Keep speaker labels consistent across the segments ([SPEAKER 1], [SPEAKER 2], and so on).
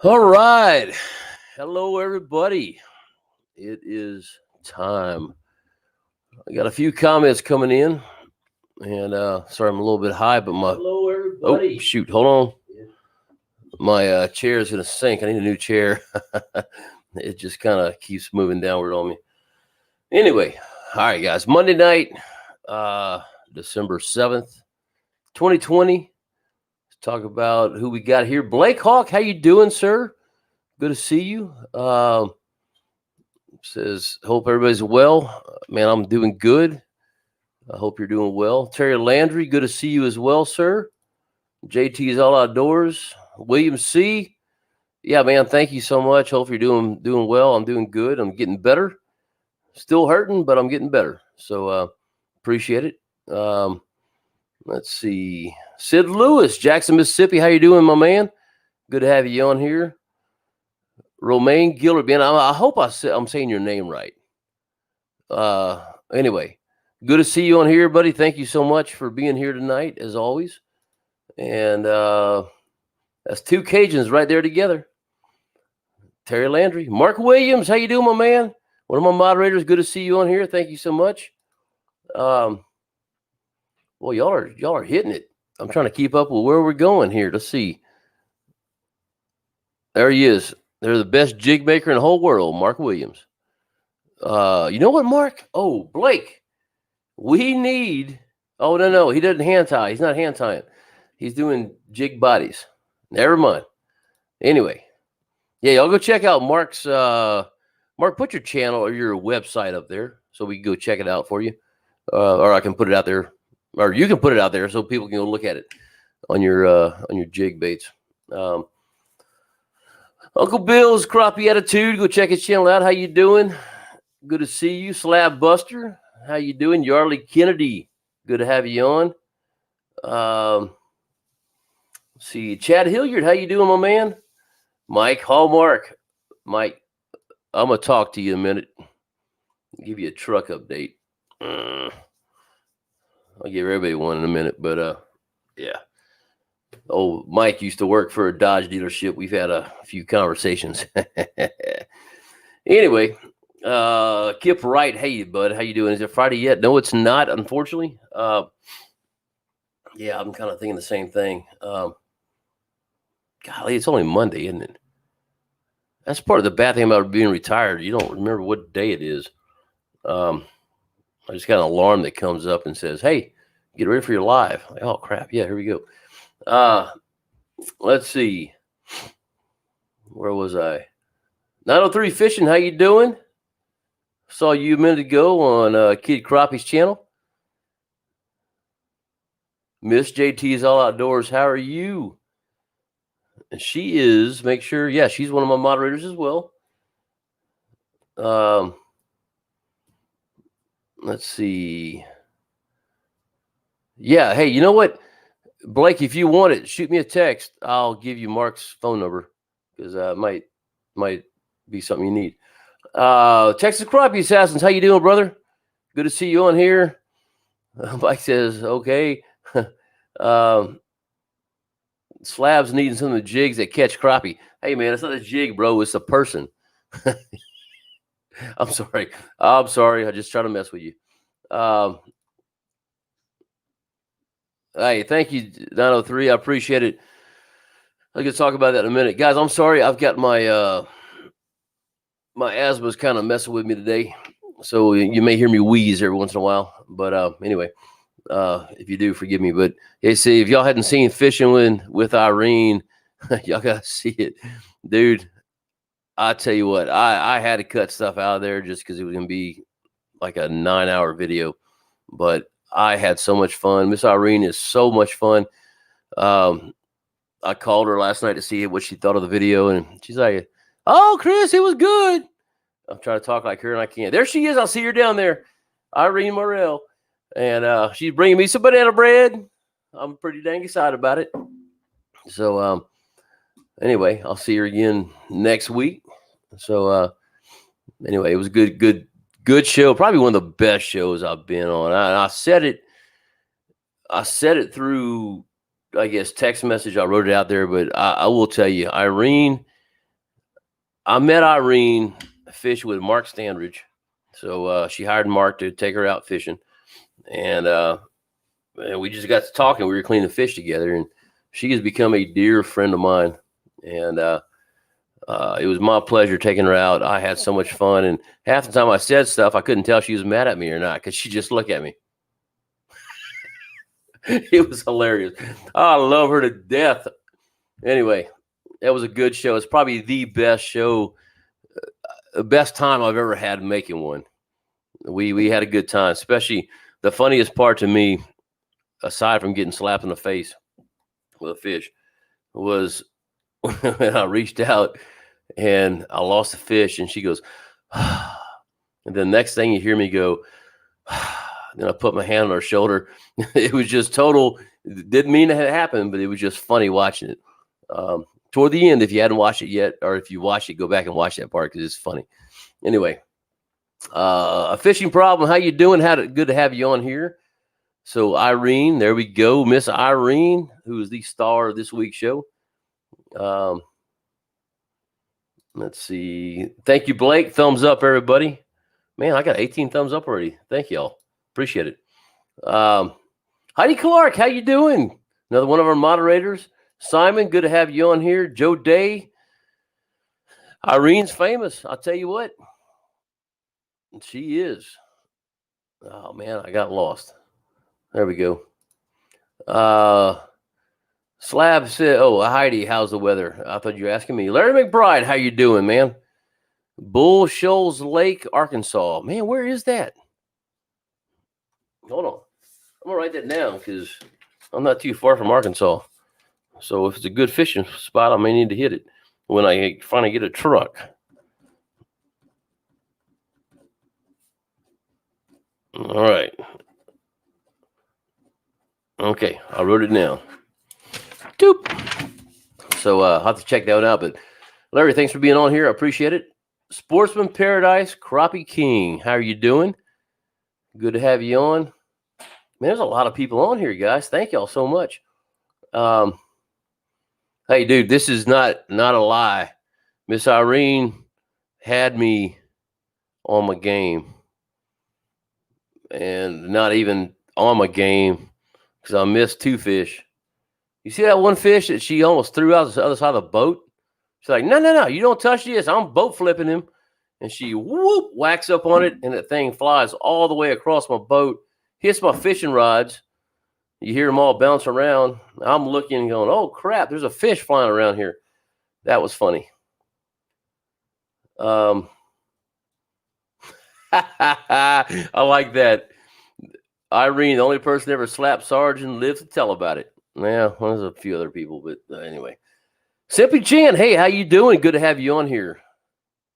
[SPEAKER 1] All right. Hello, everybody. It is time. I got a few comments coming in, and sorry, I'm a little bit high, but my
[SPEAKER 2] Hello, everybody.
[SPEAKER 1] shoot, hold on. My chair is gonna sink. I need a new chair. It just kind of keeps moving downward on me. Anyway, all right, guys. Monday night, December 7th, 2020. Let's talk about who we got here. Blake Hawk, how you doing, sir? Good to see you. Says, hope everybody's well. Man, I'm doing good. I hope you're doing well. Terry Landry, good to see you as well, sir. JT is all outdoors. William C. Yeah, man, thank you so much. Hope you're doing well. I'm doing good. I'm getting better. Still hurting, but I'm getting better. So appreciate it. Let's see. Sid Lewis, Jackson, Mississippi. How you doing, my man? Good to have you on here. Romaine Gillard, man, I hope I'm saying your name right. Anyway, good to see you on here, buddy. Thank you so much for being here tonight, as always. And that's two Cajuns right there together. Terry Landry, Mark Williams, how you doing, my man? One of my moderators. Good to see you on here. Thank you so much. Well, y'all are hitting it. I'm trying to keep up with where we're going here. Let's see. There he is. They're the best jig maker in the whole world, Mark Williams. You know what, Mark? Oh, Blake. We need. Oh, no. He doesn't hand tie. He's not hand tying. He's doing jig bodies. Never mind. Anyway. Yeah, y'all go check out Mark's. Mark, put your channel or your website up there so we can go check it out for you. Or I can put it out there. Or you can put it out there so people can go look at it on your jig baits. Uncle Bill's Crappie Attitude. Go check his channel out. How you doing? Good to see you. Slab Buster. How you doing? Yarley Kennedy. Good to have you on. Let's see. Chad Hilliard. How you doing, my man? Mike Hallmark. Mike, I'm going to talk to you in a minute. Give you a truck update. I'll give everybody one in a minute, but yeah. Oh, Mike used to work for a Dodge dealership. We've had a few conversations. Anyway, Kip Wright, hey, bud, how you doing? Is it Friday yet? No, it's not, unfortunately. Yeah, I'm kind of thinking the same thing. Golly, it's only Monday, isn't it? That's part of the bad thing about being retired. You don't remember what day it is. I just got an alarm that comes up and says, hey, get ready for your live. Like, oh, crap. Yeah, here we go. Let's see. Where was I? 903 Fishing, how you doing? Saw you a minute ago on Kid Crappie's channel. Miss JT's All Outdoors, how are you? And she is, make sure, yeah, she's one of my moderators as well. Let's see. Yeah, hey, you know what? Blake, if you want it, shoot me a text. I'll give you Mark's phone number because might be something you need. Texas Crappie Assassins, how you doing, brother? Good to see you on here. Mike says, okay. Slabs needing some of the jigs that catch crappie. Hey, man, it's not a jig, bro. It's a person. I'm sorry. I just try to mess with you. Hey, thank you, 903. I appreciate it. I can talk about that in a minute. Guys, I'm sorry. I've got my my asthma's kind of messing with me today. So you may hear me wheeze every once in a while. But anyway, if you do, forgive me. But hey, see, if y'all hadn't seen Fishing with Irene, y'all got to see it. Dude, I tell you what, I had to cut stuff out of there just because it was going to be like a 9-hour video. But I had so much fun. Miss Irene is so much fun. I called her last night to see what she thought of the video, and she's like, oh, Chris, it was good. I'm trying to talk like her, and I can't. There she is. I'll see her down there, Irene Morrell. And she's bringing me some banana bread. I'm pretty dang excited about it. So anyway, I'll see her again next week. So anyway, it was a good show. Probably one of the best shows I've been on. I said it through, I guess, text message. I wrote it out there, but I will tell you, Irene I met Irene fishing with Mark Standridge. So she hired Mark to take her out fishing. And we just got to talking. We were cleaning fish together. And she has become a dear friend of mine. And it was my pleasure taking her out. I had so much fun. And half the time I said stuff, I couldn't tell she was mad at me or not because she just looked at me. It was hilarious. Oh, I love her to death. Anyway, that was a good show. It's probably the best show, the best time I've ever had making one. We had a good time, especially the funniest part to me, aside from getting slapped in the face with a fish, was when I reached out and I lost the fish and she goes, and the next thing you hear me go, then I put my hand on her shoulder. It was just total. Didn't mean it had happened, but it was just funny watching it. Toward the end, if you hadn't watched it yet, or if you watched it, go back and watch that part because it's funny. Anyway, a fishing problem. How you doing? Good to have you on here. So Irene, there we go, Miss Irene, who is the star of this week's show. Let's see. Thank you, Blake. Thumbs up, everybody. Man, I got 18 thumbs up already. Thank y'all. Appreciate it. Heidi Clark, how you doing? Another one of our moderators. Simon, good to have you on here. Joe Day. Irene's famous. I'll tell you what. She is. Oh, man, I got lost. There we go. Slab said, oh, Heidi, how's the weather? I thought you were asking me. Larry McBride, how you doing, man? Bull Shoals Lake, Arkansas. Man, where is that? Hold on. I'm going to write that down because I'm not too far from Arkansas. So if it's a good fishing spot, I may need to hit it when I finally get a truck. All right. Okay, I wrote it down. Doop. So I'll have to check that one out. But Larry, thanks for being on here. I appreciate it. Sportsman Paradise, Crappie King. How are you doing? Good to have you on. Man, there's a lot of people on here, guys. Thank y'all so much. Hey, dude, this is not a lie. Miss Irene had me on my game. And not even on my game because I missed 2 fish. You see that one fish that she almost threw out the other side of the boat? She's like, no, you don't touch this. I'm boat flipping him. And she whacks up on it, and that thing flies all the way across my boat, hits my fishing rods. You hear them all bounce around. I'm looking and going, oh, crap, there's a fish flying around here. That was funny. I like that. Irene, the only person ever slapped Sergeant, lives to tell about it. Yeah, well, there's a few other people, but anyway. Simply Chan, hey, how you doing? Good to have you on here.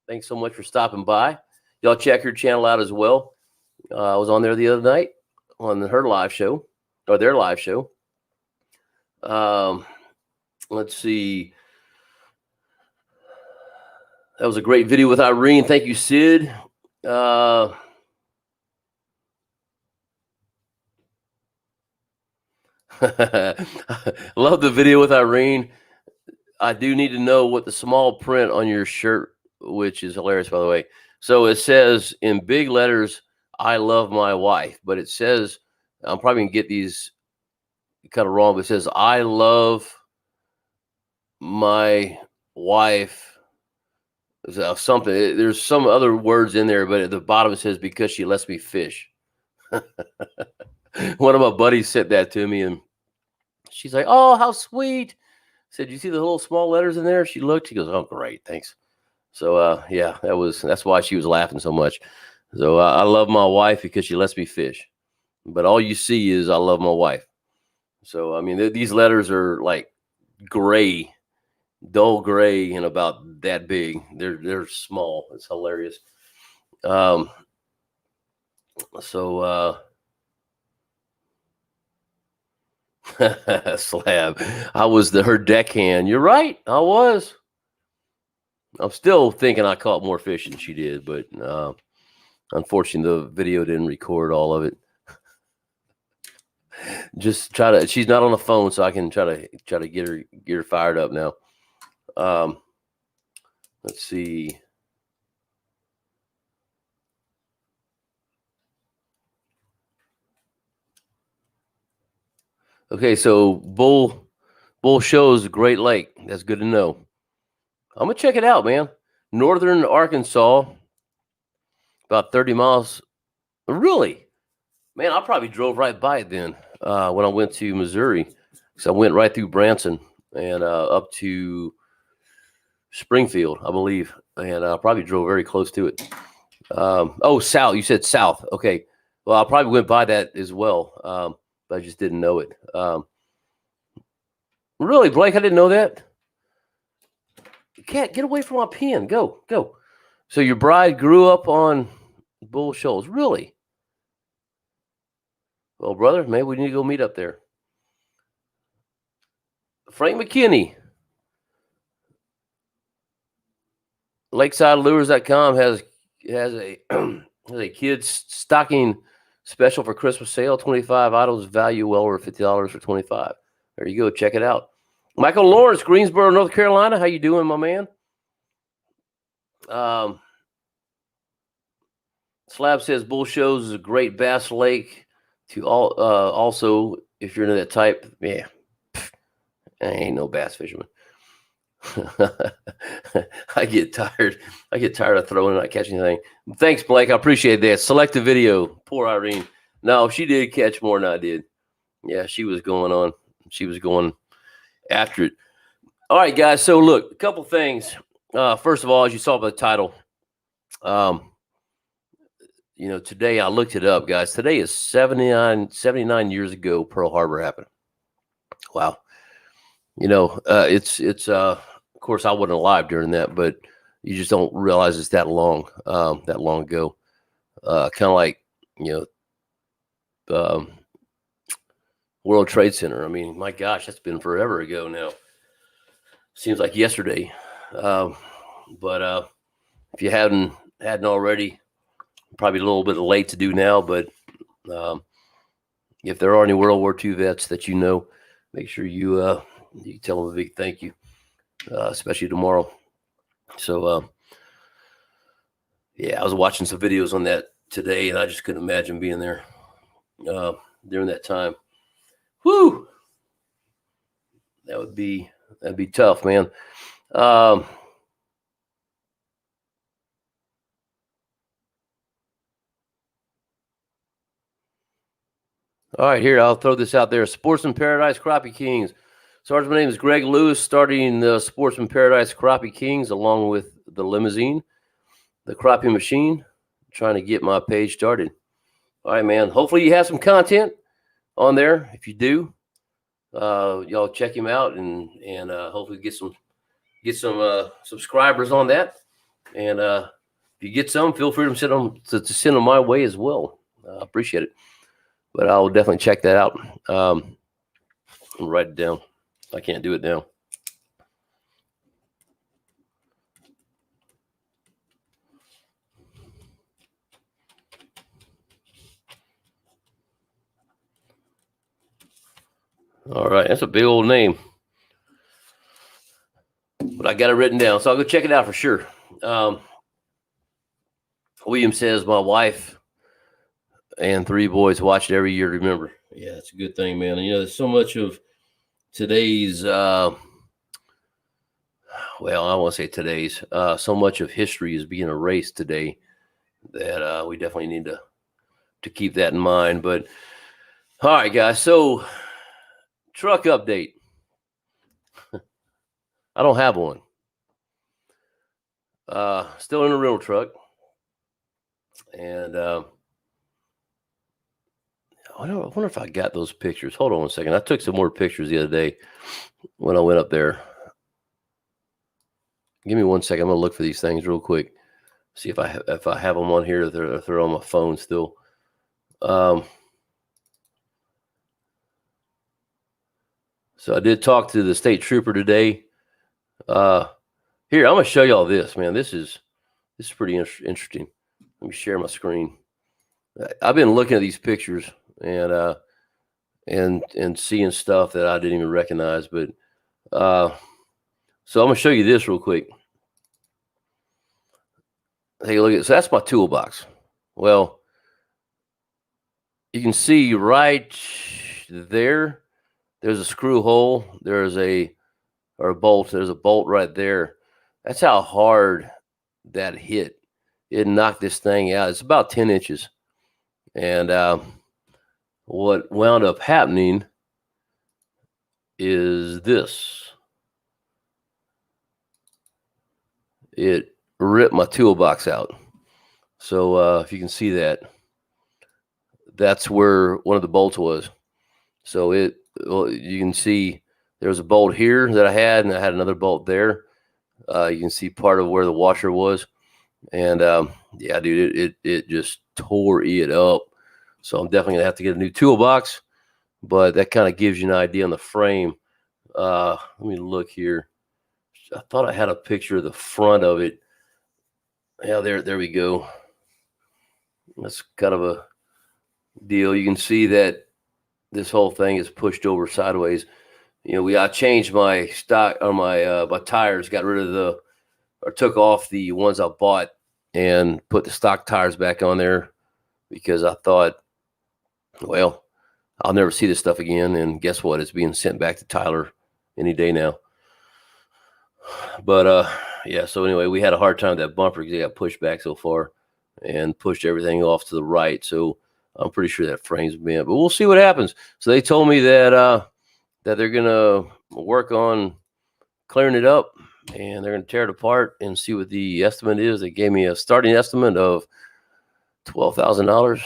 [SPEAKER 1] Thanks so much for stopping by. Y'all check her channel out as well. I was on there the other night on her live show, or their live show. Let's see. That was a great video with Irene. Thank you, Sid. Love the video with Irene. I do need to know what the small print on your shirt, which is hilarious, by the way. So it says in big letters, I love my wife, but it says, I'm probably gonna get these kind of wrong, but it says, I love my wife. Something, there's some other words in there, but at the bottom it says, because she lets me fish. One of my buddies said that to me, and she's like, oh, how sweet. I said, you see the little small letters in there? She looked, she goes, oh, great, thanks. So, yeah, that's why she was laughing so much. So I love my wife because she lets me fish. But all you see is I love my wife. So, I mean, these letters are like gray, dull gray, and about that big. They're small. It's hilarious. Slab. I was her deckhand. You're right. I was. I'm still thinking I caught more fish than she did, but unfortunately, the video didn't record all of it. Just try to. She's not on the phone, so I can try to get her fired up now. Let's see. Okay, so Bull Shows Great Lake. That's good to know. I'm gonna check it out, man. Northern Arkansas, about 30 miles. Really, man, I probably drove right by it then when I went to Missouri. So I went right through Branson and up to Springfield, I believe, and I probably drove very close to it. South. You said south. Okay. Well, I probably went by that as well, but I just didn't know it. Really, Blake, I didn't know that. Cat, get away from my pen. Go. So your bride grew up on Bull Shoals. Really? Well, brother, maybe we need to go meet up there. Frank McKinney. LakesideLures.com has a a kids stocking special for Christmas sale. 25 items, value well over $50 for 25. There you go. Check it out. Michael Lawrence, Greensboro, North Carolina. How you doing, my man? Slab says Bull Shows is a great bass lake. To all, also, if you're into that type, yeah, I ain't no bass fisherman. I get tired of throwing and not catching anything. Thanks, Blake. I appreciate that. Selective video. Poor Irene. No, she did catch more than I did. Yeah, she was going after it. All right, guys. So look, a couple things. First of all, as you saw by the title, today I looked it up, guys. Today is 79 years ago Pearl Harbor happened. Wow. It's of course I wasn't alive during that, but you just don't realize it's that long ago. Kind of like, World Trade Center. I mean, my gosh, that's been forever ago now. Seems like yesterday. But if you hadn't already, probably a little bit late to do now, but if there are any World War II vets that make sure you tell them a big thank you, especially tomorrow. So, I was watching some videos on that today, and I just couldn't imagine being there during that time. Whew! That'd be tough, man. All right, here, I'll throw this out there. Sportsman Paradise Crappie Kings. Sergeant, my name is Greg Lewis, starting the Sportsman Paradise Crappie Kings along with the limousine, the crappie machine, trying to get my page started. All right, man. Hopefully you have some content on there. If you do, y'all check him out and hopefully get some subscribers on that. And if you get some, feel free to send them my way as well. I appreciate it. But I'll definitely check that out. And write it down. I can't do it now. All right, that's a big old name. But I got it written down, so I'll go check it out for sure. William says, my wife and 3 boys watch it every year to remember. Yeah, it's a good thing, man. And, there's so much of today's, I won't say today's, so much of history is being erased today that we definitely need to keep that in mind. But, all right, guys, so truck update. I don't have one. Still in a rental truck. And I wonder if I got those pictures. Hold on a second. I took some more pictures the other day when I went up there. Give me 1 second. I'm gonna look for these things real quick. See if I have them on here. If they're on my phone still. So I did talk to the state trooper today. Here, I'm gonna show y'all this, man. This is pretty interesting. Let me share my screen. I've been looking at these pictures and seeing stuff that I didn't even recognize. But so I'm gonna show you this real quick. take a look at. So that's my toolbox. Well, you can see right there. There's a screw hole. There's a bolt. There's a bolt right there. That's how hard that hit. It knocked this thing out. It's about 10 inches. And what wound up happening is this. It ripped my toolbox out. So if you can see that, that's where one of the bolts was. So you can see there was a bolt here that I had, and I had another bolt there. You can see part of where the washer was. And yeah, dude, it just tore it up. So I'm definitely gonna have to get a new toolbox, but that kind of gives you an idea on the frame. Let me look here. I thought I had a picture of the front of it. Yeah, there we go. That's kind of a deal. You can see that this whole thing is pushed over sideways. You know, I changed my stock on my tires, got rid of or took off the ones I bought and put the stock tires back on there because I thought, well, I'll never see this stuff again. And guess what? It's being sent back to Tyler any day now. But yeah, so anyway, we had a hard time with that bumper because it got pushed back so far and pushed everything off to the right. So I'm pretty sure that frame's bent, but we'll see what happens. So they told me that that they're gonna work on clearing it up and they're gonna tear it apart and see what the estimate is. They gave me a starting estimate of $12,000.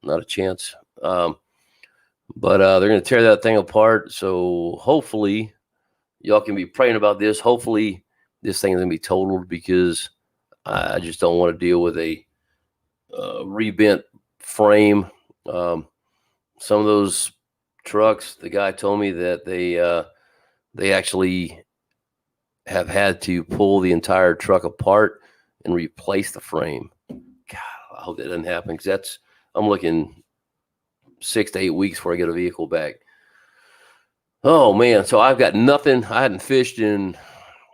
[SPEAKER 1] Not a chance. But they're gonna tear that thing apart. So hopefully y'all can be praying about this. Hopefully this thing is gonna be totaled because I just don't want to deal with a rebent frame. Some of those trucks, the guy told me that they actually have had to pull the entire truck apart and replace the frame. God, I hope that doesn't happen because I'm looking 6 to 8 weeks before I get a vehicle back. Oh man, so I've got nothing. I hadn't fished in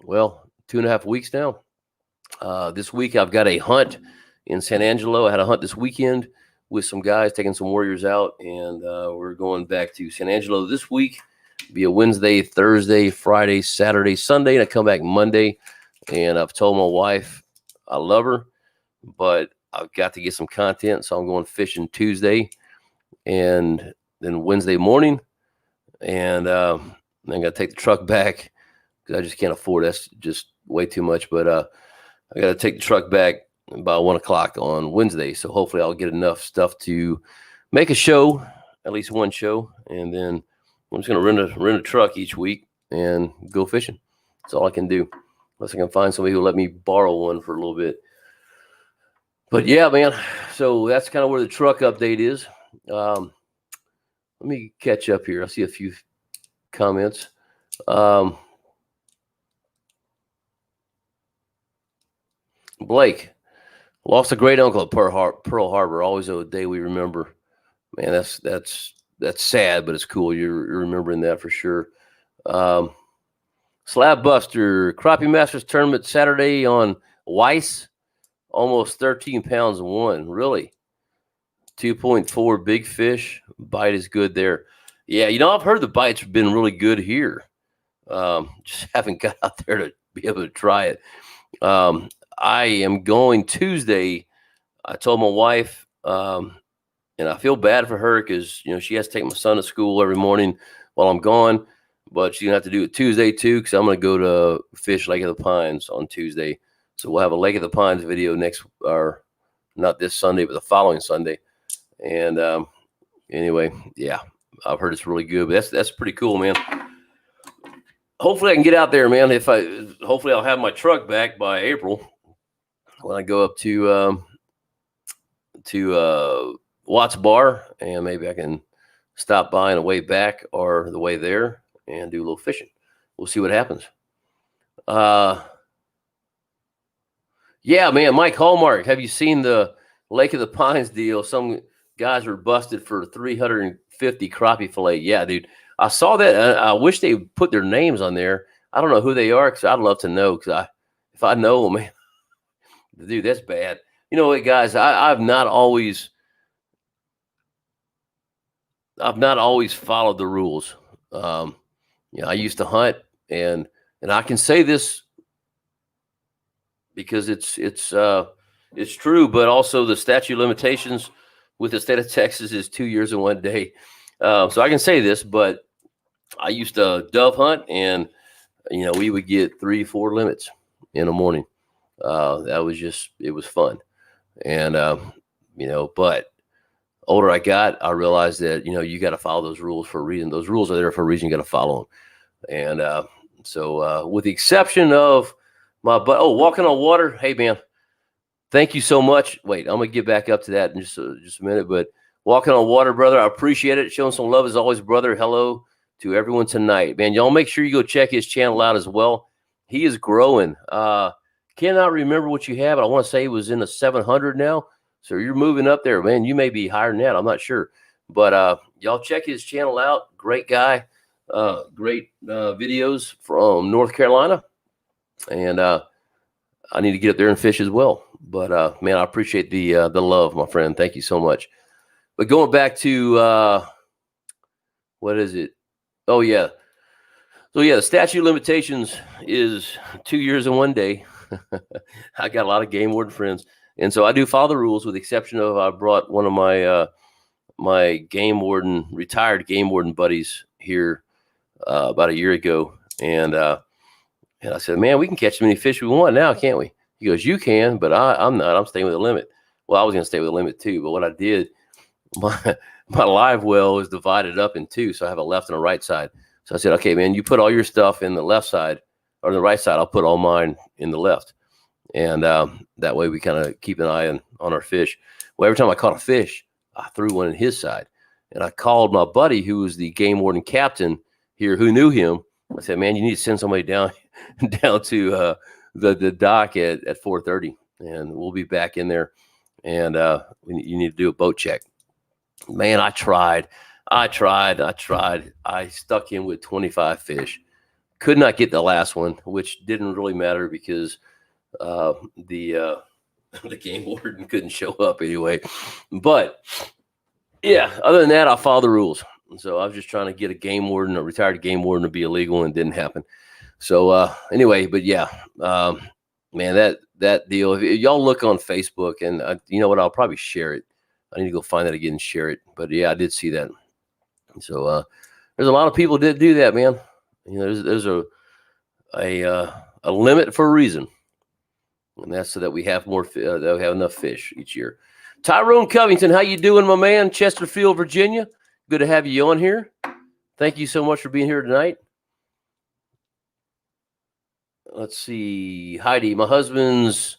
[SPEAKER 1] 2.5 weeks now. This week I've got a hunt in San Angelo. I had a hunt this weekend with some guys, taking some warriors out, and we're going back to San Angelo this week. Be a Wednesday, Thursday, Friday, Saturday, Sunday, and I come back Monday. And I've told my wife I love her, but I've got to get some content, so I'm going fishing Tuesday and then Wednesday morning, and I'm going to take the truck back because I just can't afford it. That's just way too much, but I got to take the truck back about 1 o'clock on Wednesday. So hopefully I'll get enough stuff to make a show, at least one show. And then I'm just going to rent a truck each week and go fishing. That's all I can do. Unless I can find somebody who'll let me borrow one for a little bit. But yeah, man. So that's kind of where the truck update is. Let me catch up here. I see a few comments. Blake, lost a great uncle at Pearl Harbor. Always a day we remember. Man, that's sad, but it's cool. You're remembering that for sure. Slab Buster, Crappie Masters Tournament Saturday on Weiss. Almost 13 pounds of one. Really? 2.4 big fish. Bite is good there. Yeah, I've heard the bites have been really good here. Just haven't got out there to be able to try it. I am going Tuesday. I told my wife, and I feel bad for her because, she has to take my son to school every morning while I'm gone, but she's going to have to do it Tuesday too because I'm going to go to fish Lake of the Pines on Tuesday. So we'll have a Lake of the Pines video or not this Sunday, but the following Sunday. And anyway, yeah, I've heard it's really good, but that's pretty cool, man. Hopefully I can get out there, man. Hopefully I'll have my truck back by April when I go up to Watts Bar, and maybe I can stop by on the way back or the way there and do a little fishing. We'll see what happens. Yeah, man, Mike Hallmark, have you seen the Lake of the Pines deal? Some guys were busted for 350 crappie fillet. Yeah, dude, I saw that. I wish they would put their names on there. I don't know who they are because I'd love to know. Because if I know them, man, Dude, that's bad. You know what, guys? I've not always followed the rules. Um, I used to hunt, and I can say this because it's true, but also the statute of limitations with the state of Texas is 2 years and 1 day. So I can say this, but I used to dove hunt, and we would get 3-4 limits in the morning. That was it was fun, and but older I got, I realized that you got to follow those rules for a reason. Those rules are there for a reason. You got to follow them, and so with the exception of my walking on water. Hey man, thank you so much. Wait, I'm gonna get back up to that in just a minute. But walking on water, brother, I appreciate it. Showing some love as always, brother. Hello to everyone tonight, man. Y'all make sure you go check his channel out as well. He is growing. Cannot remember what you have, but I want to say he was in the 700 now. So you're moving up there, man. You may be higher than that. I'm not sure, but y'all check his channel out. Great guy. Great videos from North Carolina, and I need to get up there and fish as well. But man, I appreciate the love, my friend. Thank you so much. But going back to what is it? Oh yeah. So yeah, the statute of limitations is 2 years and 1 day. I got a lot of game warden friends, and so I do follow the rules, with the exception of I brought one of my my retired game warden buddies here about a year ago, and I said, man, we can catch as many fish we want now, can't we? He goes, you can, but I'm not. I'm staying with the limit. Well, I was going to stay with the limit too, but what I did, my live well is divided up in two, so I have a left and a right side. So I said, okay, man, you put all your stuff in the left side, or the right side. I'll put all mine in the left, and that way we kind of keep an eye on our fish. Well, every time I caught a fish, I threw one in his side, and I called my buddy who was the game warden captain here, who knew him. I said, man, you need to send somebody down to the dock at 4:30, and we'll be back in there, and you need to do a boat check. Man, I tried. I stuck in with 25 fish. Could not get the last one, which didn't really matter because the game warden couldn't show up anyway. But yeah, other than that, I follow the rules. So I was just trying to get a retired game warden to be illegal, and it didn't happen. So anyway, but yeah, man, that deal. If y'all look on Facebook, and you know what, I'll probably share it. I need to go find that again and share it. But yeah, I did see that. So there's a lot of people that do that, man. There's a limit for a reason, and that's so that we have that we have enough fish each year. Tyrone Covington, how you doing, my man? Chesterfield, Virginia. Good to have you on here. Thank you so much for being here tonight. Let's see. Heidi, my husband's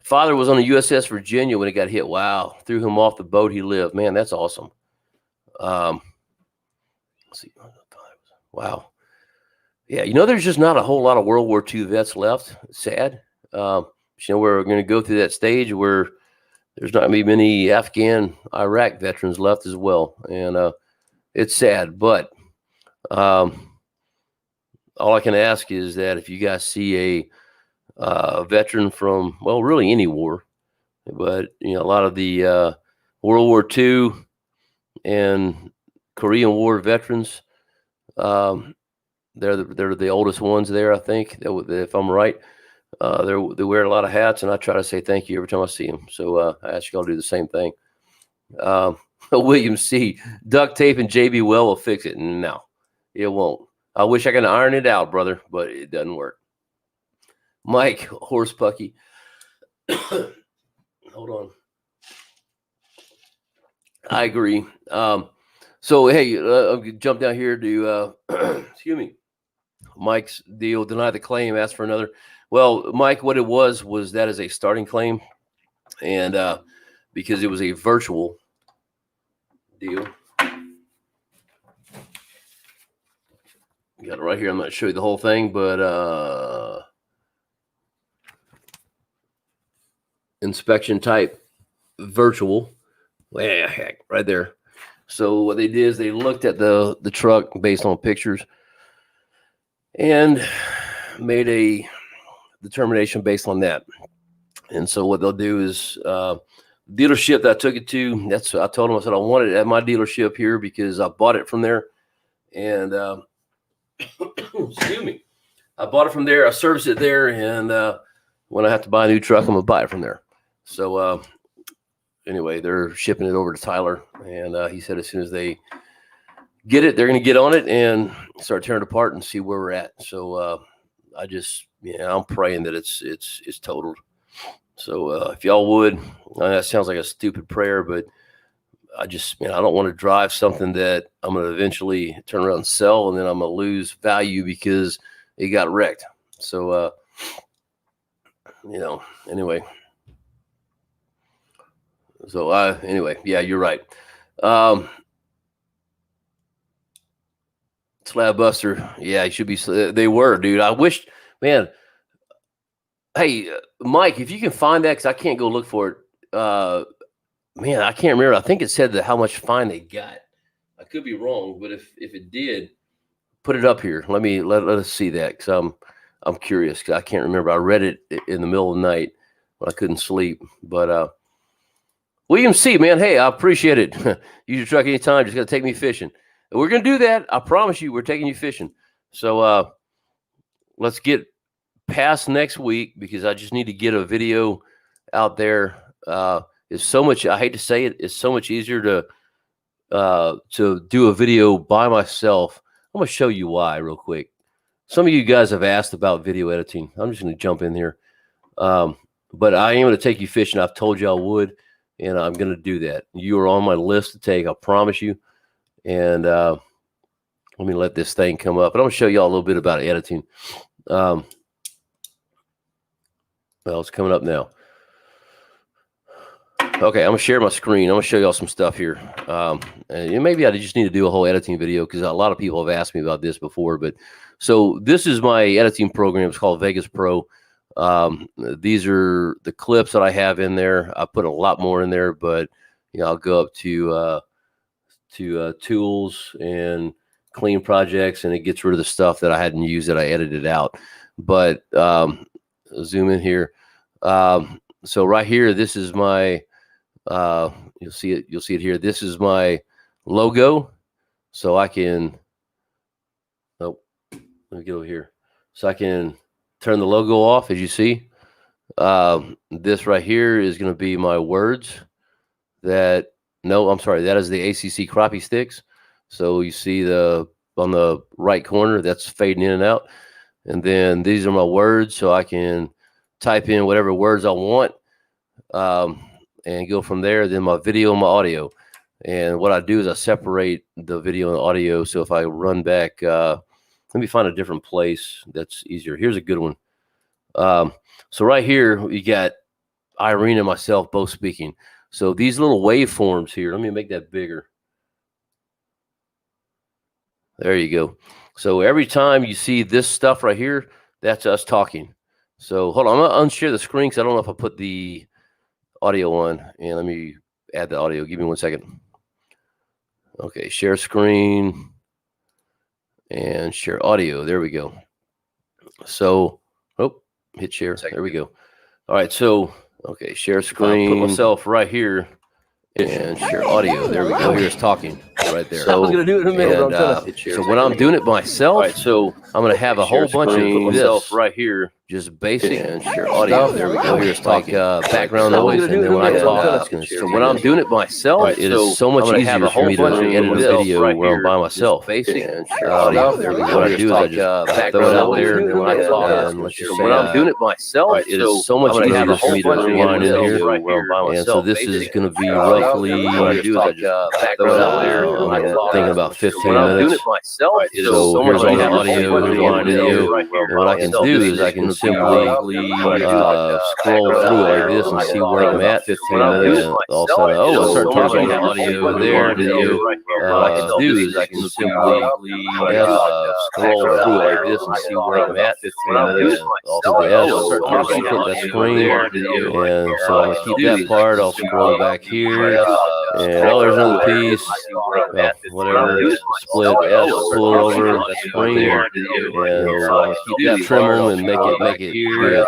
[SPEAKER 1] father was on the USS Virginia when it got hit. Wow. Threw him off the boat he lived. Man, that's awesome. Let's see. Wow. Yeah, there's just not a whole lot of World War II vets left. It's sad. We're going to go through that stage where there's not going to be many Afghan, Iraq veterans left as well. And it's sad, but all I can ask is that if you guys see a veteran from, well, really any war, but a lot of the World War II and Korean War veterans, they're the oldest ones there, I think, if I'm right. They wear a lot of hats, and I try to say thank you every time I see them. So I ask y'all to do the same thing. William C. Duct tape and JB Well will fix it. No, it won't. I wish I could iron it out, brother, but it doesn't work. Mike Horsepucky. Hold on. I agree. So, hey, I'll jump down here to, excuse me, Mike's deal. Deny the claim, ask for another. Well, Mike, what it was that is a starting claim. And because it was a virtual deal. Got it right here. I'm not going to show you the whole thing, but inspection type virtual. Yeah, heck, right there. So what they did is they looked at the truck based on pictures and made a determination based on that. And so what they'll do is dealership that I took it to, I told them, I said, I want it at my dealership here because I bought it from there. And excuse me, I bought it from there. I serviced it there. And when I have to buy a new truck, I'm going to buy it from there. So anyway, they're shipping it over to Tyler. And he said as soon as they get it, they're going to get on it and start tearing it apart and see where we're at. So I'm praying that it's totaled. So if y'all would, that sounds like a stupid prayer, but I don't want to drive something that I'm going to eventually turn around and sell, and then I'm going to lose value because it got wrecked. So, anyway. So, anyway, yeah, you're right. Slab Buster. Yeah, he should be. They were, dude. I wish, man. Hey, Mike, if you can find that, because I can't go look for it. Man, I can't remember. I think it said how much fine they got. I could be wrong, but if it did, put it up here. Let us see that, because I'm curious, because I can't remember. I read it in the middle of the night when I couldn't sleep. But William C, man, hey, I appreciate it. Use your truck anytime. Just got to take me fishing. And we're going to do that. I promise you, we're taking you fishing. So let's get past next week, because I just need to get a video out there. It's so much, I hate to say it, it's so much easier to do a video by myself. I'm going to show you why real quick. Some of you guys have asked about video editing. I'm just going to jump in here. But I am going to take you fishing. I've told you I would, and I'm going to do that. You are on my list to take, I promise you. And let me let this thing come up. And I'm going to show y'all a little bit about editing. Well, it's coming up now. Okay, I'm going to share my screen. I'm going to show y'all some stuff here. And maybe I just need to do a whole editing video, because a lot of people have asked me about this before. But so this is my editing program. It's called Vegas Pro. These are the clips that I have in there. I put a lot more in there, but I'll go up to tools and clean projects, and it gets rid of the stuff that I hadn't used that I edited out. But zoom in here. So right here, this is my you'll see it here. This is my logo. So I can let me get over here. So I can turn the logo off, as you see. This right here is going to be my words. That is the ACC crappie sticks. So you see on the right corner, that's fading in and out. And then these are my words, so I can type in whatever words I want and go from there. Then my video and my audio. And what I do is I separate the video and audio. So if I run back, let me find a different place that's easier. Here's a good one. So right here, you got Irene and myself both speaking. So these little waveforms here, let me make that bigger. There you go. So every time you see this stuff right here, that's us talking. So hold on, I'm going to unshare the screen, because I don't know if I put the audio on. And let me add the audio. Give me 1 second. Okay, share screen and share audio. There we go. So, hit share. There we go. All right, so, okay, share screen. I'll put myself right here and share audio. There we go. Here's talking right there. So I was going to do it in a minute. So when I'm doing it myself, so I'm going to have a whole bunch of this right here, just basic and share audio. There we go. Here's like background noise, and then when I talk, so when I'm doing it myself, it is so much easier for me to edit a video where I'm by myself. Basic and share audio. There we go. What I do is I just throw it out there, and then when I talk, and let's just say when I'm doing it myself, it is so much easier for me to rewind in here where I'm by myself. And so this is going to be roughly, what I do is I just throw it out there. I'm thinking about 15 minutes. So here's all the audio, rewind video, and what I can do is I can simply scroll through it like this and see where I'm at. 15 minutes. All of a sudden, I start turning the audio there. Video. What I can do is I can simply scroll through it like this and see where I'm at. 15 minutes. All of a sudden, I'll start turning that screen. And so I'm gonna keep that part. I'll scroll back here. And there's another piece. Whatever. Split S, pull over the screen. And so I'm gonna keep that, trim them and make it here.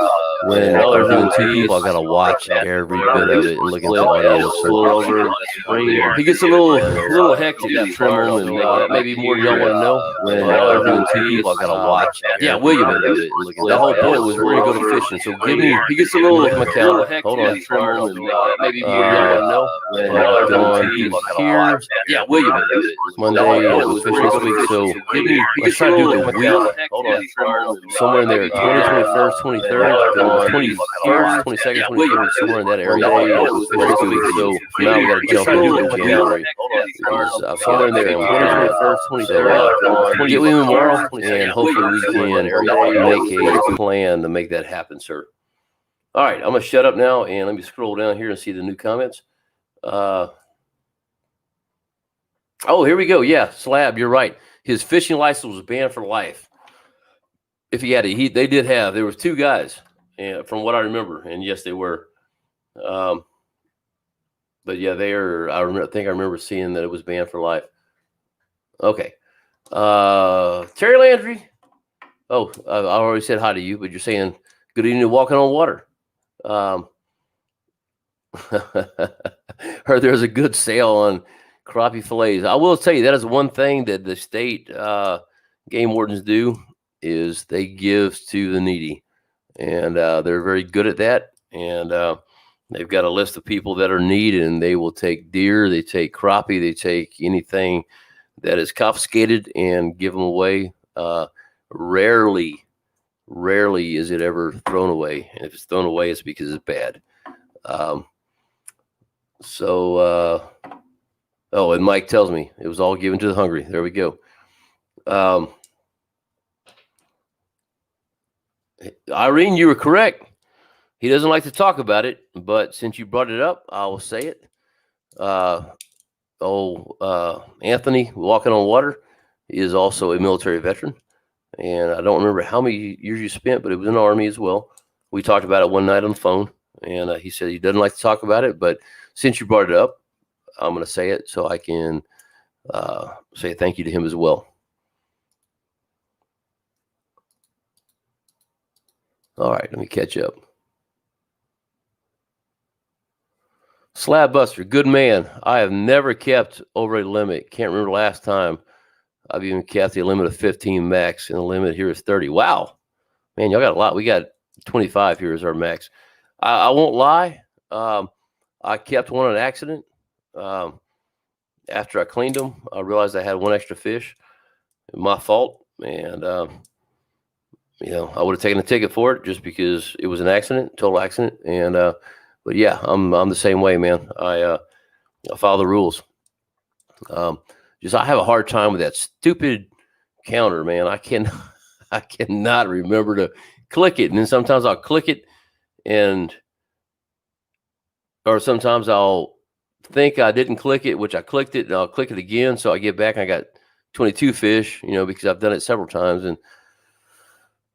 [SPEAKER 1] when y'all are doing two people, I gotta watch every bit of it and look at the audio. So he gets a little hectic. Got to trim him, and that may be more than y'all want to know. When y'all are doing two people, I gotta watch. Yeah, William. The whole point was we're gonna go to fishing. So give me. He gets a little calendar. Hold on. Trim him, and that may be more than y'all want to know. When going through here. Yeah, William. Monday was fishing this week, so let's try to do the week. Hold on. Somewhere in there, 21st, 23rd, 21st, 22nd, 23rd, somewhere in that area. So now we got to jump into January. Somewhere in there, 21st, 23rd, get with me tomorrow, and hopefully we can make a plan to make that happen, sir. All right, I'm going to shut up now, and let me scroll down here and see the new comments. Oh, here we go. Yeah, Slab, you're right. His fishing license was banned for life. If he had it, they did have. There was two guys, from what I remember, and yes, they were. But yeah, they are. I think I remember seeing that it was banned for life. Okay, Terry Landry. Oh, I already said hi to you, but you're saying good evening to Walking on Water. Heard there's a good sale on crappie fillets. I will tell you that is one thing that the state game wardens do is they give to the needy, and they're very good at that. And they've got a list of people that are needy, and they will take deer, they take crappie, they take anything that is confiscated and give them away. Rarely is it ever thrown away, and if it's thrown away, it's because it's bad. Oh, and Mike tells me it was all given to the hungry. There we go. Irene, you were correct. He doesn't like to talk about it, but since you brought it up, I will say it. Anthony, Walking on Water, is also a military veteran. And I don't remember how many years you spent, but it was in the Army as well. We talked about it one night on the phone, and he said he doesn't like to talk about it, but since you brought it up, I'm going to say it so I can say thank you to him as well. All right, let me catch up. Slab Buster, good man. I have never kept over a limit. Can't remember last time I've even kept a limit of 15 max, and the limit here is 30. Wow, man, y'all got a lot. We got 25 here as our max. I won't lie. I kept one on accident. After I cleaned them, I realized I had one extra fish. My fault, and I would have taken a ticket for it just because it was an accident, total accident. And but yeah, I'm the same way, man. I follow the rules. I have a hard time with that stupid counter, man. I cannot remember to click it, and then sometimes I'll click it, or sometimes I'll think I didn't click it, which I clicked it, and I'll click it again. So I get back and I got 22 fish, because I've done it several times, and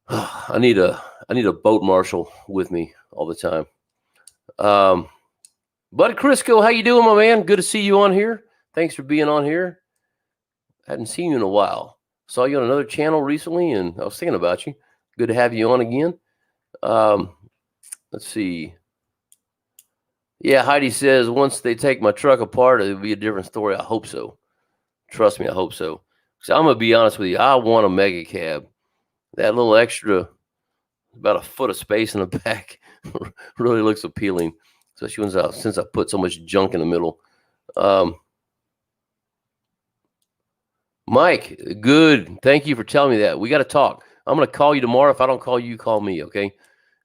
[SPEAKER 1] I need a boat marshal with me all the time. Bud Crisco, how you doing, my man? Good to see you on here. Thanks for being on here. I hadn't seen you in a while. Saw you on another channel recently, and I was thinking about you. Good to have you on again. Let's see. Yeah, Heidi says, once they take my truck apart, it'll be a different story. I hope so. Trust me, I hope so. So I'm going to be honest with you. I want a mega cab. That little extra, about a foot of space in the back, really looks appealing. Especially since I put so much junk in the middle. Mike, good. Thank you for telling me that. We got to talk. I'm going to call you tomorrow. If I don't call you, call me, okay?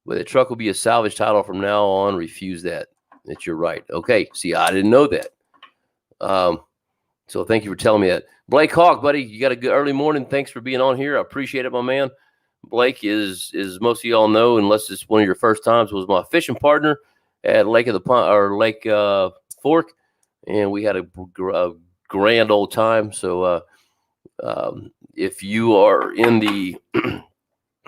[SPEAKER 1] But the truck will be a salvage title from now on. Refuse that. That you're right. Okay. See, I didn't know that. So thank you for telling me that. Blake Hawk, buddy, you got a good early morning. Thanks for being on here. I appreciate it, my man. Blake is most of y'all know, unless it's one of your first times, was my fishing partner at Lake of the Pond or Lake Fork, and we had a grand old time. So if you are in the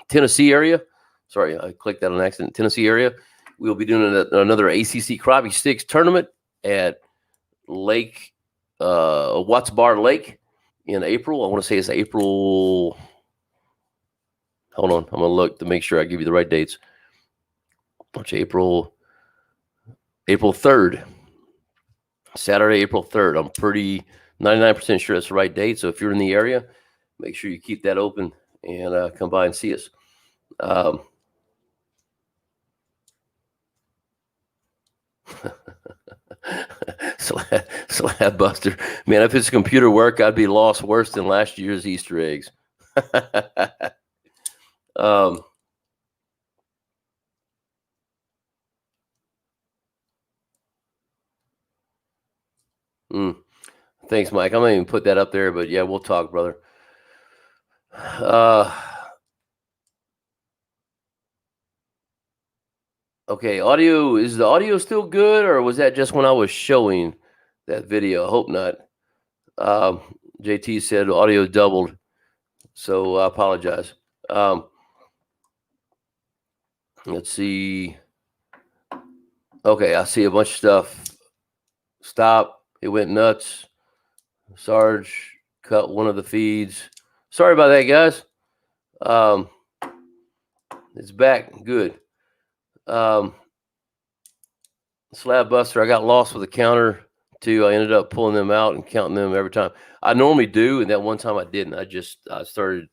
[SPEAKER 1] Tennessee area, sorry, I clicked that on accident. Tennessee area, we'll be doing another ACC Crappie Sticks tournament at Lake Watts Bar Lake in April. I want to say it's April. Hold on, I'm gonna look to make sure I give you the right dates. Which April 3rd, Saturday, April 3rd. I'm pretty 99% sure that's the right date. So if you're in the area, make sure you keep that open and come by and see us. Slab Buster, man, if it's computer work, I'd be lost worse than last year's Easter eggs. Thanks, Mike. I'm not even put that up there, but yeah, we'll talk, brother. Okay, is the audio still good, or was that just when I was showing that video? I hope not. JT said audio doubled, so I apologize. Let's see. Okay, I see a bunch of stuff. Stop. It went nuts. Sarge cut one of the feeds. Sorry about that, guys. It's back. Good. Slab Buster, I got lost with the counter too. I ended up pulling them out and counting them every time. I normally do, and that one time I didn't. I started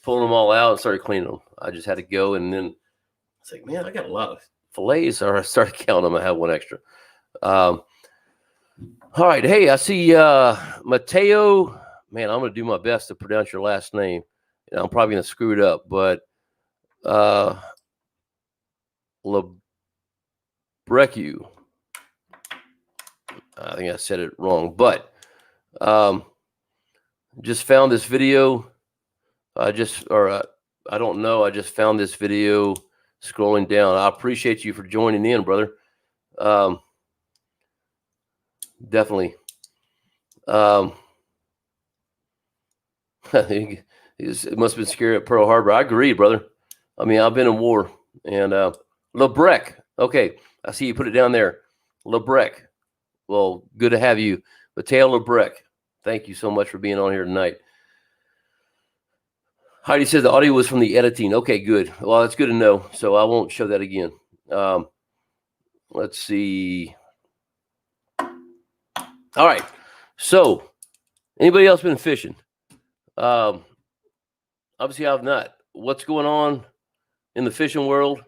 [SPEAKER 1] pulling them all out and started cleaning them. I just had to go, and then it's like, man, I got a lot of fillets. Or I started counting them. I had one extra. All right. Hey, I see Mateo. Man, I'm going to do my best to pronounce your last name. And I'm probably going to screw it up, but Lebrecu. I think I said it wrong, but just found this video. I don't know. I just found this video scrolling down. I appreciate you for joining in, brother. Definitely. It must have been scary at Pearl Harbor. I agree, brother. I mean, I've been in war. And Lebrec. Okay, I see you put it down there. Lebrec. Well, good to have you. Mateo Lebrec. Thank you so much for being on here tonight. Heidi says the audio was from the editing. Okay, good. Well, that's good to know. So I won't show that again. Let's see. All right. So, anybody else been fishing? Obviously, I've not. What's going on in the fishing world?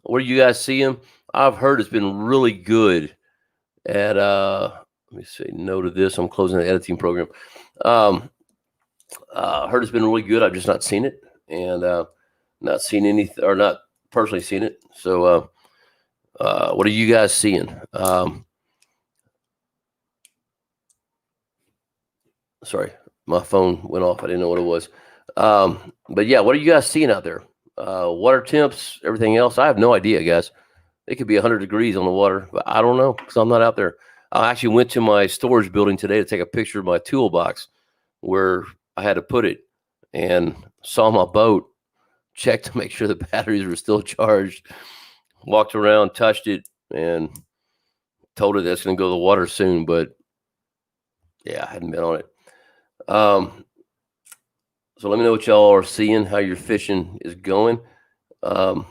[SPEAKER 1] Where do you guys see them? I've heard it's been really good at, let me say no to this. I'm closing the editing program. Heard it's been really good. I've just not seen it, and not seen anything, or not personally seen it. So, what are you guys seeing? Sorry, my phone went off. I didn't know what it was. But yeah, what are you guys seeing out there? Water temps, everything else. I have no idea, guys. It could be 100 degrees on the water, but I don't know because I'm not out there. I actually went to my storage building today to take a picture of my toolbox where I had to put it, and saw my boat, checked to make sure the batteries were still charged, walked around, touched it, and told it that's going to go to the water soon. But yeah, I hadn't been on it. So let me know what y'all are seeing, how your fishing is going. I'm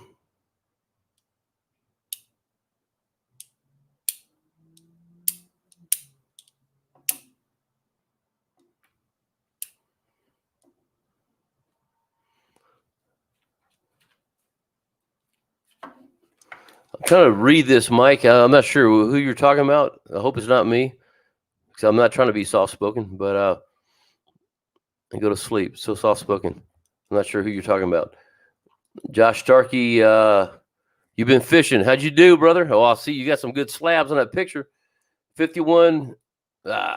[SPEAKER 1] trying to read this, Mike. I'm not sure who you're talking about. I hope it's not me, because I'm not trying to be soft-spoken, but and go to sleep. So soft-spoken. I'm not sure who you're talking about. Josh Starkey, you've been fishing. How'd you do, brother? Oh, I see you got some good slabs on that picture. 51 water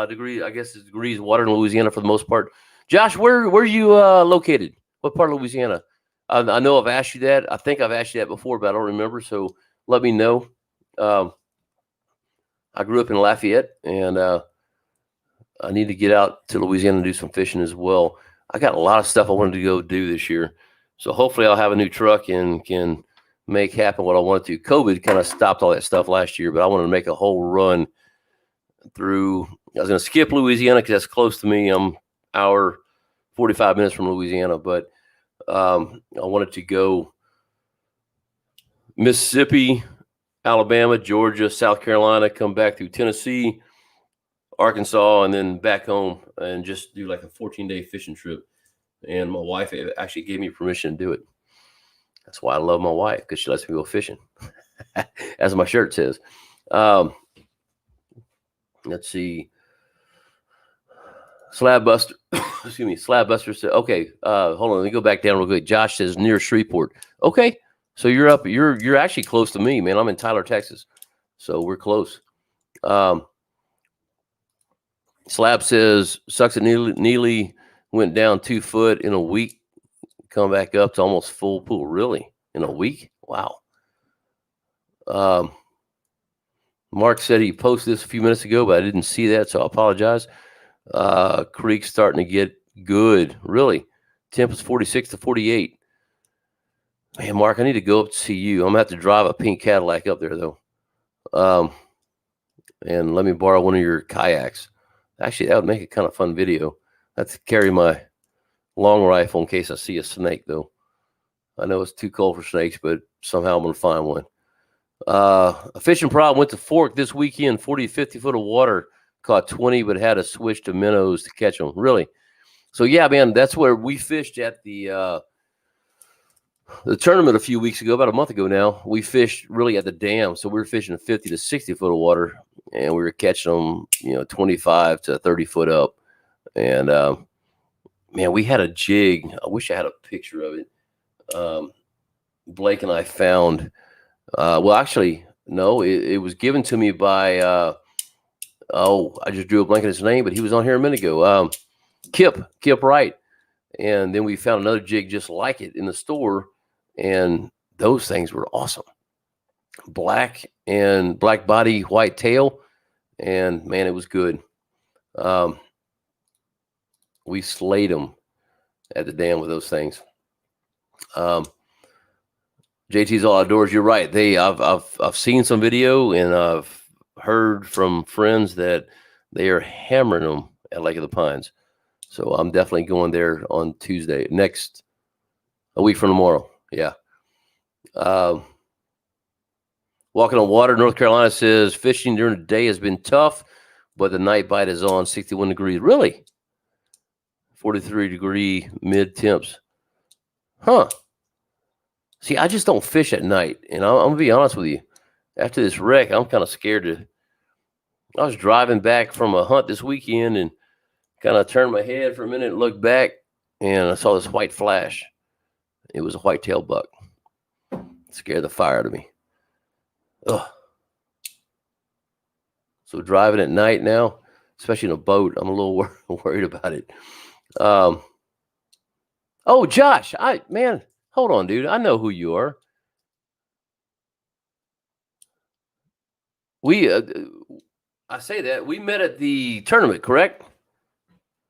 [SPEAKER 1] degree, I guess it's degrees water in Louisiana for the most part. Josh, where are you located? What part of Louisiana? I know I've asked you that. I think I've asked you that before, but I don't remember. So let me know. I grew up in Lafayette, and I need to get out to Louisiana and do some fishing as well. I got a lot of stuff I wanted to go do this year. So hopefully I'll have a new truck and can make happen what I wanted to. COVID kind of stopped all that stuff last year, but I wanted to make a whole run through. I was going to skip Louisiana because that's close to me. I'm hour 45 minutes from Louisiana, but I wanted to go Mississippi, Alabama, Georgia, South Carolina, come back through Tennessee, Arkansas, and then back home and just do like a 14-day fishing trip. And my wife actually gave me permission to do it. That's why I love my wife, because she lets me go fishing, as my shirt says. Let's see. Slab Buster, excuse me. Slab Buster said, okay, hold on. Let me go back down real quick. Josh says near Shreveport. Okay. So you're up, you're actually close to me, man. I'm in Tyler, Texas. So we're close. Slab says, sucks that Neely went down 2 foot in a week, come back up to almost full pool. Really? In a week? Wow. Mark said he posted this a few minutes ago, but I didn't see that, so I apologize. Creek's starting to get good. Really? Temp is 46 to 48. Man, Mark, I need to go up to see you. I'm going to have to drive a pink Cadillac up there, though. And let me borrow one of your kayaks. Actually, that would make a kind of fun video. I have to carry my long rifle in case I see a snake, though. I know it's too cold for snakes, but somehow I'm going to find one. A fishing prod went to Fork this weekend, 40 to 50 foot of water, caught 20, but had to switch to minnows to catch them. Really? So, yeah, man, that's where we fished at the tournament a few weeks ago, about a month ago now. We fished really at the dam. So we were fishing 50 to 60 foot of water, and we were catching them, 25 to 30 foot up. And, man, we had a jig. I wish I had a picture of it. Blake and I found, well, actually, no, it was given to me by, I just drew a blank on his name, but he was on here a minute ago. Kip Wright. And then we found another jig just like it in the store. And those things were awesome. Black body, white tail. And man, it was good. We slayed them at the dam with those things. JT's All Outdoors. You're right. I've seen some video, and I've heard from friends that they are hammering them at Lake of the Pines. So I'm definitely going there on Tuesday, a week from tomorrow. Yeah. Walking on Water, North Carolina says fishing during the day has been tough, but the night bite is on 61 degrees. Really? 43-degree mid temps. Huh. See, I just don't fish at night. And I'm going to be honest with you. After this wreck, I'm kind of scared I was driving back from a hunt this weekend and kind of turned my head for a minute and looked back, and I saw this white flash. It was a white-tailed buck. It scared the fire out of me. Ugh. So driving at night now, especially in a boat, I'm a little worried about it. Oh, Josh, man, hold on, dude. I know who you are. I say that we met at the tournament, correct?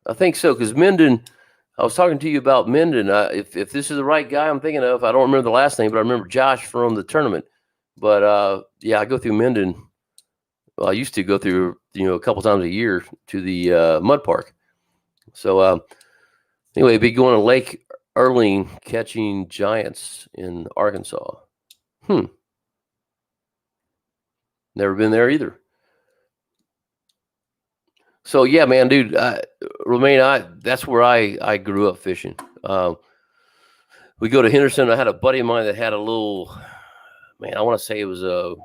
[SPEAKER 1] I think so, because Minden, I was talking to you about Minden. If this is the right guy I'm thinking of, I don't remember the last name, but I remember Josh from the tournament. But yeah, I go through Minden. Well, I used to go through, a couple times a year to the mud park. So anyway, be going to Lake Erling catching giants in Arkansas. Never been there either. So yeah, man, dude, Romaine, that's where I grew up fishing. We go to Henderson. I had a buddy of mine that had a little, man, I want to say it was a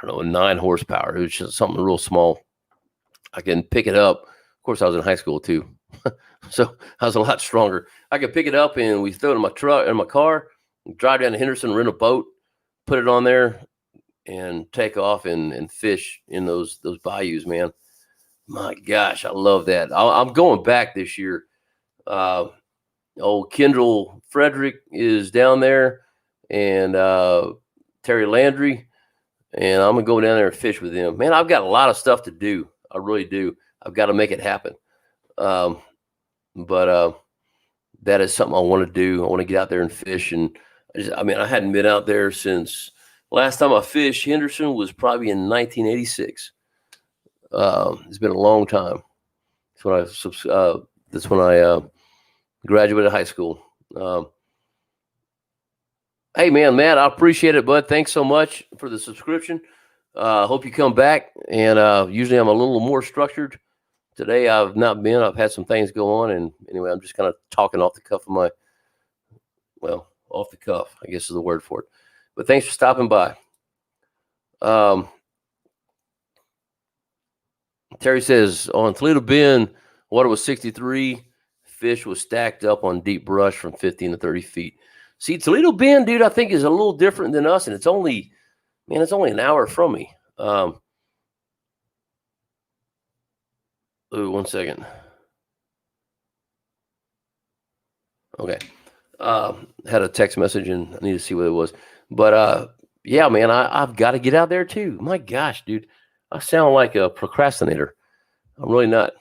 [SPEAKER 1] 9 horsepower. It was just something real small. I can pick it up. Of course, I was in high school too, so I was a lot stronger. I could pick it up and we throw it in my truck, in my car, drive down to Henderson, rent a boat, put it on there, and take off and fish in those bayous, man. My gosh, I love that. I'm going back this year. Old Kendall Frederick is down there, and Terry Landry, and I'm gonna go down there and fish with them. Man, I've got a lot of stuff to do. I really do. I've got to make it happen. But that is something I want to do. I want to get out there and fish. And I hadn't been out there since last time I fished Henderson was probably in 1986. It's been a long time. That's when I Graduated high school. Hey, man, Matt, I appreciate it, bud. Thanks so much for the subscription. Hope you come back. And usually I'm a little more structured. Today I've not been. I've had some things go on. And anyway, I'm just kind of talking off the cuff of off the cuff, I guess is the word for it. But thanks for stopping by. Terry says, on Toledo Bend, water was 63. Fish was stacked up on deep brush from 15 to 30 feet. See, Toledo Bend, dude, I think is a little different than us, and it's only an hour from me. Ooh, 1 second. Okay. Had a text message, and I need to see what it was. But yeah, man, I've got to get out there too. My gosh, dude, I sound like a procrastinator. I'm really not.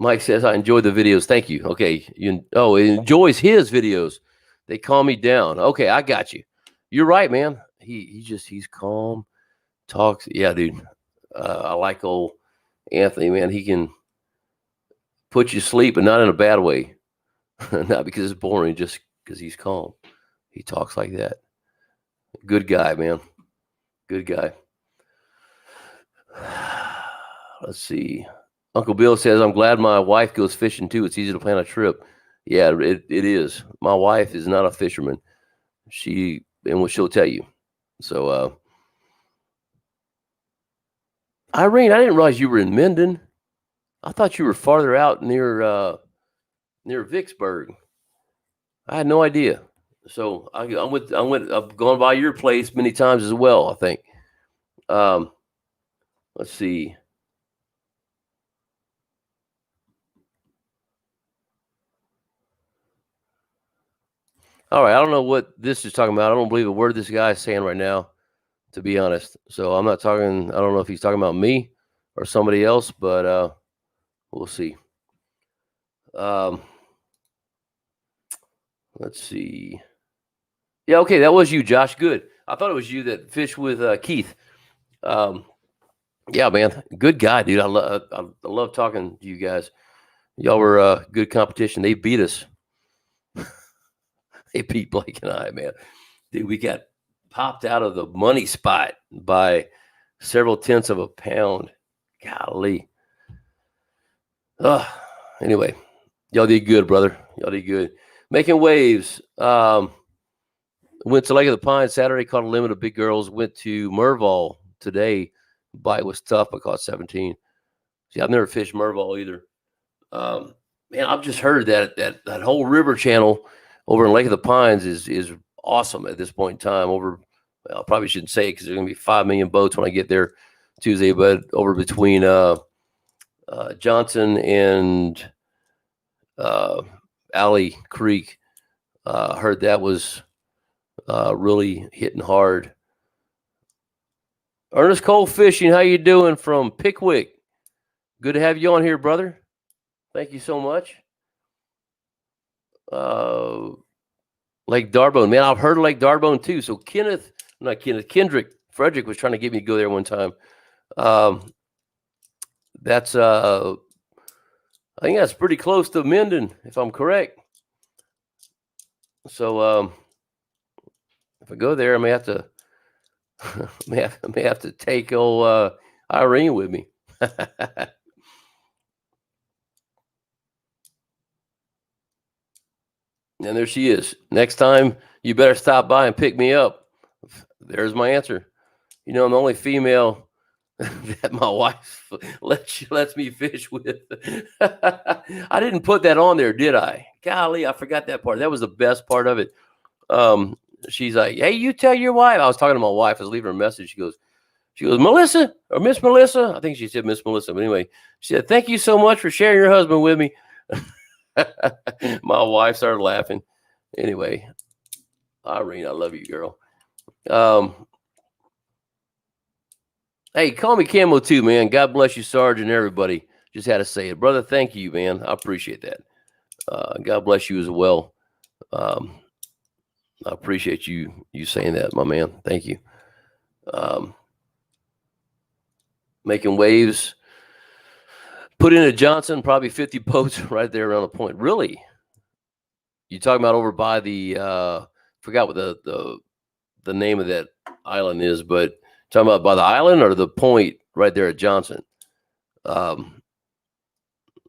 [SPEAKER 1] Mike says, I enjoy the videos. Thank you. Okay. He enjoys his videos. They calm me down. Okay, I got you. You're right, man. He's calm, talks. Yeah, dude. I like old Anthony, man. He can put you to sleep, but not in a bad way. Not because it's boring, just because he's calm. He talks like that. Good guy, man. Good guy. Let's see. Uncle Bill says, I'm glad my wife goes fishing too. It's easy to plan a trip. Yeah, it is. My wife is not a fisherman. What she'll tell you. So, Irene, I didn't realize you were in Minden. I thought you were farther out near Vicksburg. I had no idea. So I've gone by your place many times as well, I think. Let's see. All right, I don't know what this is talking about. I don't believe a word this guy is saying right now, to be honest. So I'm not talking. I don't know if he's talking about me or somebody else, but we'll see. Let's see. Yeah, okay, that was you, Josh. Good. I thought it was you that fished with Keith. Yeah, man, good guy, dude. I love talking to you guys. Y'all were good competition. They beat us. They beat Blake and I, man. Dude, we got popped out of the money spot by several tenths of a pound. Golly. Anyway, y'all did good, brother. Y'all did good. Making waves. Went to Lake of the Pines Saturday, caught a limit of big girls. Went to Merval today. Bite was tough. I caught 17. See, I've never fished Merval either. Man, I've just heard that whole river channel over in Lake of the Pines is awesome at this point in time. I probably shouldn't say it because there's going to be 5 million boats when I get there Tuesday, but over between Johnson and Alley Creek, heard that was really hitting hard. Ernest Cole Fishing, how you doing from Pickwick? Good to have you on here, brother. Thank you so much. Lake Darbone, man, I've heard of Lake Darbone too. So Kendrick Frederick was trying to get me to go there one time. That's I think that's pretty close to Minden, if I'm correct. So if I go there, I may have to may have to take old Irene with me. And there she is. Next time, you better stop by and pick me up. There's my answer. You know, I'm the only female that my wife lets me fish with. I didn't put that on there, did I? Golly, I forgot that part. That was the best part of it. She's like, hey, you tell your wife. I was talking to my wife. I was leaving her a message. She goes, Melissa or Miss Melissa. I think she said Miss Melissa. But anyway, she said, thank you so much for sharing your husband with me. My wife started laughing. Anyway, Irene, I love you, girl. Hey, call me Camo too, man. God bless you, Sarge, and everybody. Just had to say it, brother. Thank you, man. I appreciate that. God bless you as well. I appreciate you saying that, my man. Thank you. Making waves. Put in a Johnson, probably 50 boats right there around the point. Really? You talking about over by the forgot what the name of that island is, but talking about by the island or the point right there at Johnson? I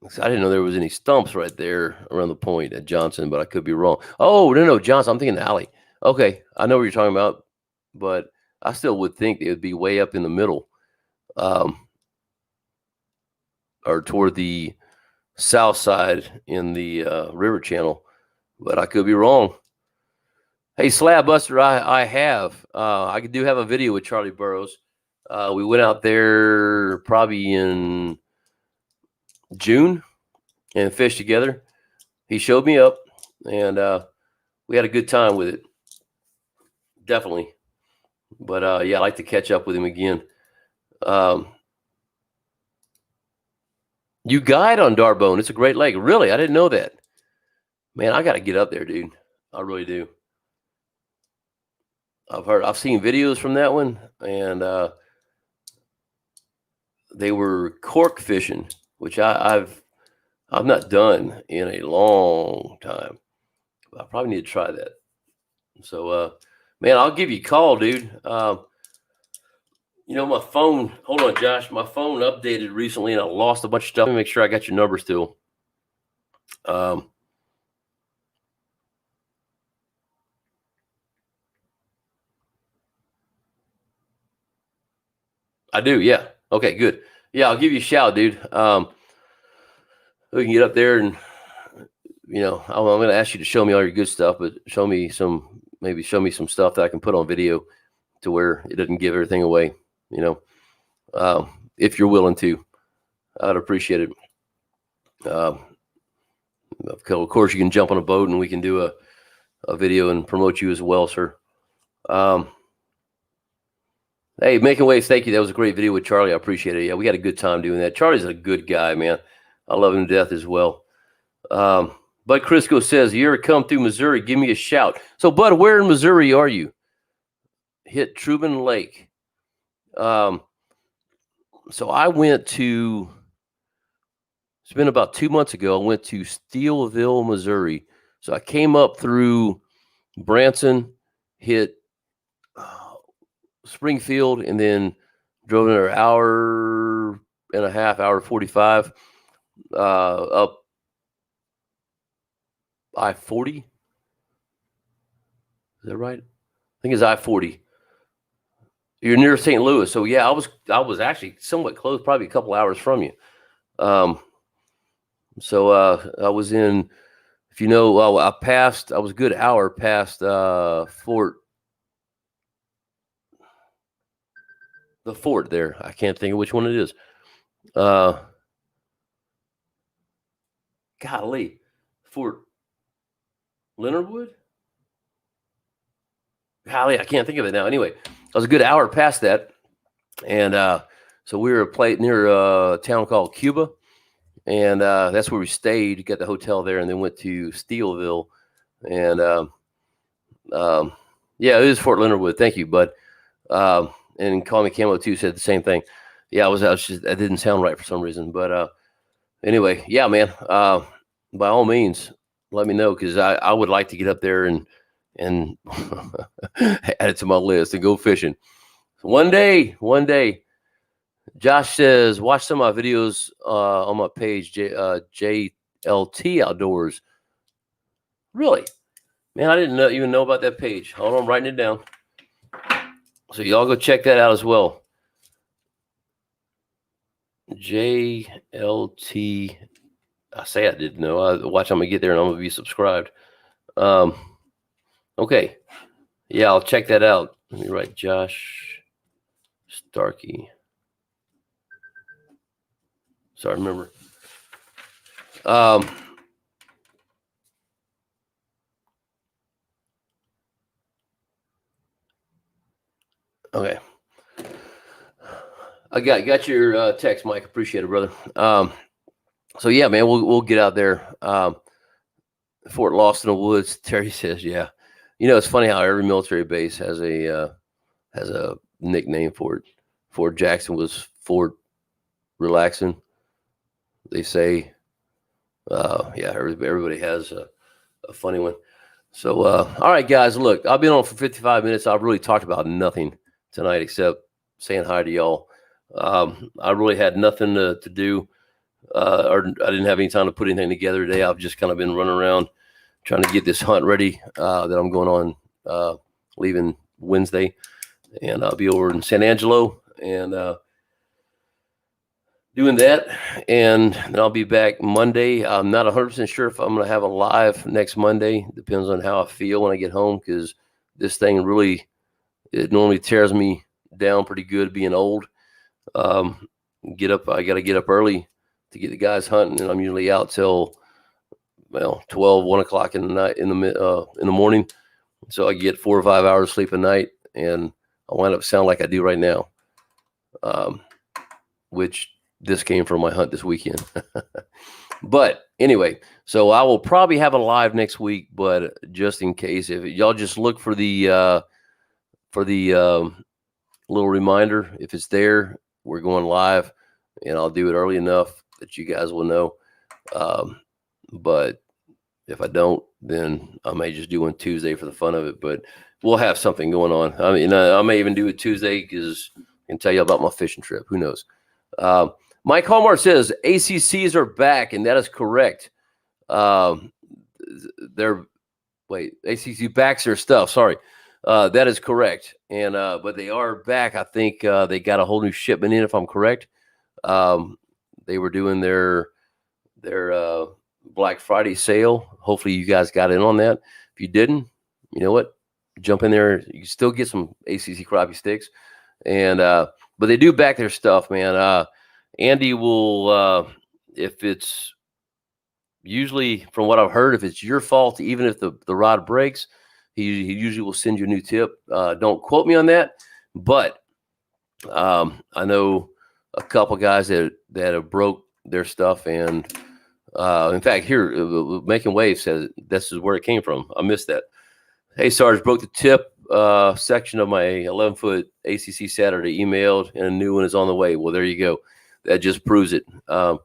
[SPEAKER 1] didn't know there was any stumps right there around the point at Johnson, but I could be wrong. Oh, no, Johnson. I'm thinking the alley. Okay, I know what you're talking about, but I still would think it would be way up in the middle, or toward the south side in the river channel, but I could be wrong. Hey, Slab Buster, I do have a video with Charlie Burrows. We went out there probably in June and fished together. He showed me up, and we had a good time with it. Definitely. But yeah, I'd like to catch up with him again. You guide on Darbone. It's a great lake. Really? I didn't know that. Man, I got to get up there, dude. I really do. I've seen videos from that one, and they were cork fishing, which I've not done in a long time. I probably need to try that. So, man, I'll give you a call, dude. You know, my phone, hold on, Josh. My phone updated recently and I lost a bunch of stuff. Let me make sure I got your number still. I do, yeah. Okay, good. Yeah, I'll give you a shout, dude. We can get up there and, you know, I'm going to ask you to show me all your good stuff, but show me some stuff that I can put on video to where it doesn't give everything away, you know, if you're willing to. I'd appreciate it. Of course, you can jump on a boat and we can do a video and promote you as well, sir. Hey, Making Waves, thank you. That was a great video with Charlie. I appreciate it. Yeah, we had a good time doing that. Charlie's a good guy, man. I love him to death as well. Bud Crisco says, you ever come through Missouri, give me a shout. So, Bud, where in Missouri are you? Hit Trubin Lake. So I went to, it's been about 2 months ago, I went to Steelville, Missouri. So I came up through Branson, hit Springfield, and then drove another hour and a half, hour 45, up I-40. Is that right? I think it's I-40. You're near St. Louis. So yeah, I was actually somewhat close, probably a couple hours from you. So I was in, if you know, I was a good hour past the fort there. I can't think of which one it is. Golly, Fort Leonard Wood? Golly, I can't think of it now. Anyway, I was a good hour past that. And so we were near a town called Cuba. And that's where we stayed, got the hotel there, and then went to Steelville. And yeah, it is Fort Leonard Wood. Thank you, bud. And Call Me Camo too said the same thing. Yeah, that didn't sound right for some reason. But anyway, yeah, man. By all means, let me know, because I would like to get up there and add it to my list and go fishing. One day. Josh says, watch some of my videos on my page, JLT Outdoors. Really? Man, I didn't even know about that page. Hold on, I'm writing it down. So y'all go check that out as well. JLT. I say I didn't know. Watch, I'm going to get there and I'm going to be subscribed. Okay. Yeah, I'll check that out. Let me write Josh Starkey. Sorry, remember. Okay. I got your text, Mike. Appreciate it, brother. So yeah, man, we'll get out there. Fort Lost in the Woods. Terry says, yeah. You know, it's funny how every military base has a nickname for it. Fort Jackson was Fort Relaxing. they say. Yeah, everybody has a funny one. So, all right, guys, look, I've been on for 55 minutes. I've really talked about nothing tonight except saying hi to y'all. I really had nothing to do, or I didn't have any time to put anything together today. I've just kind of been running around trying to get this hunt ready that I'm going on, leaving Wednesday, and I'll be over in San Angelo and doing that, and then I'll be back Monday. I'm not 100% sure if I'm going to have a live next Monday. Depends on how I feel when I get home, because this thing really, it normally tears me down pretty good being old. I got to get up early to get the guys hunting, and I'm usually out till 12, 1 o'clock in the night, in the morning. So I get 4 or 5 hours sleep a night, and I wind up sounding like I do right now, which this came from my hunt this weekend. But anyway, so I will probably have a live next week, but just in case, if y'all just look for the little reminder, if it's there, we're going live, and I'll do it early enough that you guys will know. But if I don't, then I may just do one Tuesday for the fun of it, but we'll have something going on. I mean, I may even do it Tuesday because I can tell you about my fishing trip. Who knows? Mike Hallmark says ACCs are back, and that is correct. ACC backs their stuff. Sorry. That is correct. And, but they are back. I think, they got a whole new shipment in, if I'm correct. They were doing their Black Friday sale. Hopefully you guys got in on that. If you didn't, you know what? Jump in there. You can still get some ACC crappie sticks. And, but they do back their stuff, man. Andy will, if it's usually, from what I've heard, if it's your fault, even if the rod breaks, he usually will send you a new tip. Don't quote me on that, but I know a couple guys that have broke their stuff, and in fact, here Making Waves says this is where it came from. I missed that. Hey, Sarge, broke the tip section of my 11-foot ACC Saturday. Emailed, and a new one is on the way. Well, there you go. That just proves it. I